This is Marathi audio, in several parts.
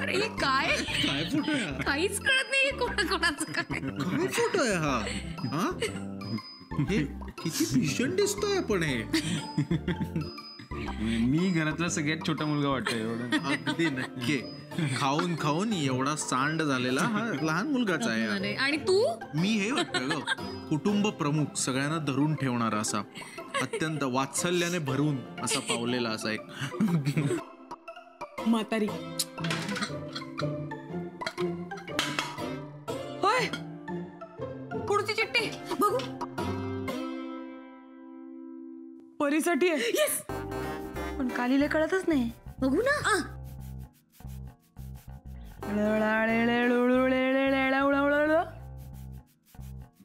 अरे काय काय फोटो आहे हा? काहीच कळत नाही कोणाचं काय. काय फोटो आहे हा? हा? हे किती भीषण दिसतोय आपण हे. मी घरातला सगळ्यात छोटा मुलगा वाटतोय एवढं. अगदी नक्की. खाऊन खाऊन एवढा सांड झालेला हा लहान मुलगाच आहे अरे, आणि तू मी हे वाटतं ग कुटुंब प्रमुख सगळ्यांना धरून ठेवणारा असा अत्यंत वात्सल्याने भरून असा पावलेला असा एक म्हातारी. होय पुढची चिठ्ठी बघू. परीसाठी आहे. येस पण कालीला कळतच नाही. बघू ना.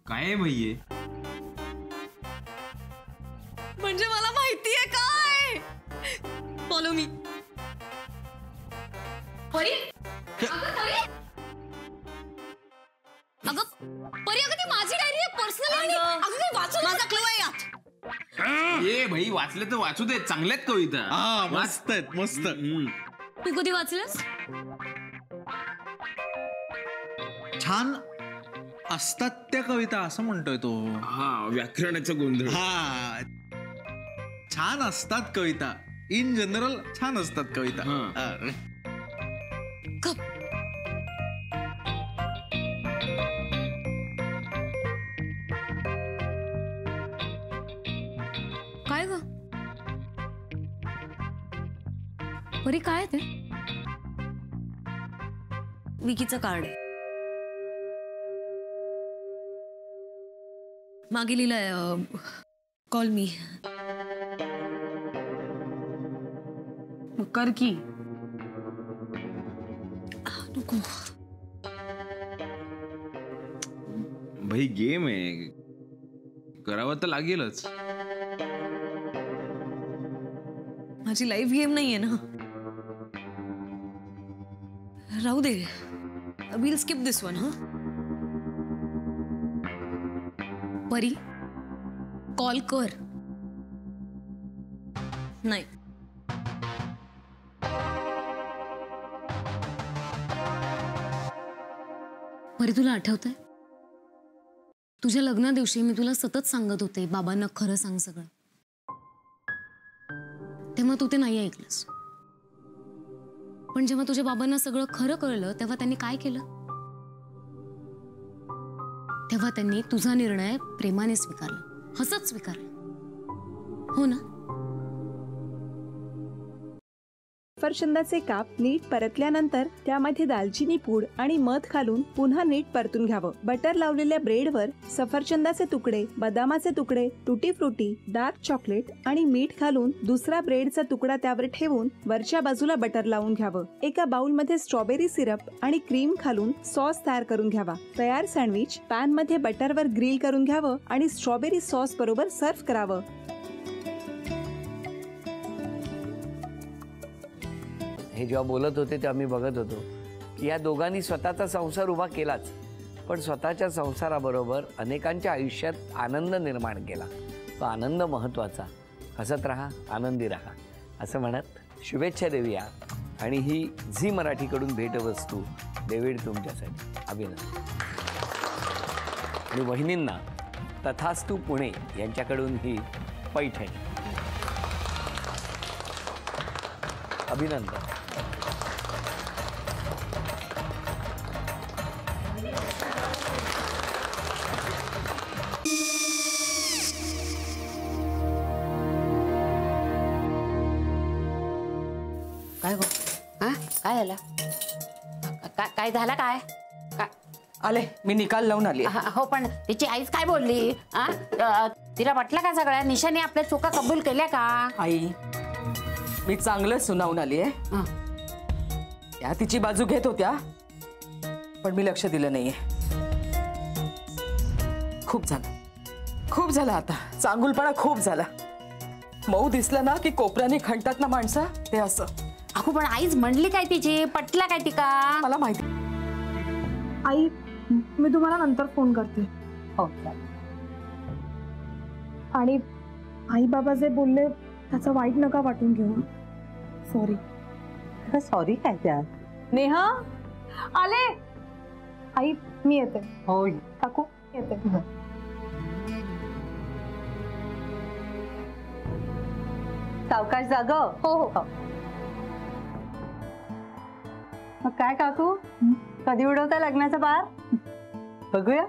काय आहे भैये? म्हणजे मला माहितीये काय. Follow me. परी अगं परी, अगं ती माझी डायरी आहे, पर्सनल डायरी. अगं काही वाचून माझा क्लू आहे यात. ए भाई, वाचले तर वाचू दे, चांगल्यात कविता. हा मस्त आहेत मस्त. तू कधी वाचलंस? छान असतात त्या कविता असं म्हणतोय तो. हा, व्याकरणाचा गोंधळ. हा छान असतात कविता. इन जनरल छान असतात कविता. हा. गप. काय ग परी, काय ते? विकीचं कार्ड आहे. मागे लिहिलंय कॉल मी. कर की. नको. भाई गेम आहे, करावं तर लागेलच. माझी लाईफ गेम नाहीये ना. राहू दे. Will skip this one. हा परी, कॉल कर. नाही. परी, तुला आठवतंय तुझ्या लग्ना दिवशी मी तुला सतत सांगत होते बाबांना खरं सांग सगळं. तेव्हा तू ते नाही ऐकलंस. पण जेव्हा तुझ्या बाबांना सगळं खरं कळलं तेव्हा त्यांनी काय केलं? तेव्हा त्यांनी तुझा निर्णय प्रेमाने स्वीकारला, हसत स्वीकारला. हो ना? सफरचंदाचे काप नीट परतल्यानंतर त्यामध्ये दालचिनी पूड आणि मध घालून पुन्हा नीट परतून घ्यावं. बटर लावलेल्या ब्रेडवर सफरचंदाचे तुकडे, बदामाचे तुकडे, टुटी फ्रुटी, डार्क चॉकलेट आणि मीठ घालून दुसरा ब्रेडचा तुकडा त्यावर ठेवून वरच्या बाजूला बटर लावून घ्यावं. एका बाउलमध्ये स्ट्रॉबेरी सिरप आणि क्रीम घालून सॉस तयार करून घ्यावा. तयार सँडविच पॅन मध्ये बटरवर ग्रिल करून घ्यावं आणि स्ट्रॉबेरी सॉस बरोबर सर्व्ह करावं. हे जेव्हा बोलत होते तेव्हा मी बघत होतो की या दोघांनी स्वतःचा संसार उभा केलाच, पण स्वतःच्या संसाराबरोबर अनेकांच्या आयुष्यात आनंद निर्माण केला. तो आनंद महत्त्वाचा. हसत राहा, आनंदी राहा असं म्हणत शुभेच्छा देऊया. आणि ही झी मराठीकडून भेटवस्तू डेव्हिड तुमच्यासाठी. अभिनंदन. आणि वहिनींना तथास्तू पुणे यांच्याकडून ही पैठणी. अभिनंदन. काय गो? हा काय झालं? काय झालं? काय आले, मी निकाल लावून आली. हो, पण तिची आईच काय बोलली? तिला वाटलं का सगळ्या निशाने आपल्या चुका कबूल केल्या का? आई, मी चांगलं सुनावून आली आहे. त्या तिची बाजू घेत होत्या, पण मी लक्ष दिलं नाहीये. खूप झालं आता. चांगुलपणा खूप झाला. मऊ दिसलं ना की कोपऱ्याने खणतात ना माणसं, ते असं. अगो, पण आईच म्हणली काय तिची? पटला काय तिका? मला माहिती. आई, मी तुम्हाला नंतर फोन करते. हो. आणि आई बाबा जे बोलले त्याचं वाईट नका वाटून घेऊ. सॉरी. सॉरी काय त्यात? नेहा आले. आई मी येते. हो काकू येते. सावकाश जाग. हो हो. मग काय काकू, कधी उडवता लग्नाचा बार? बघूया.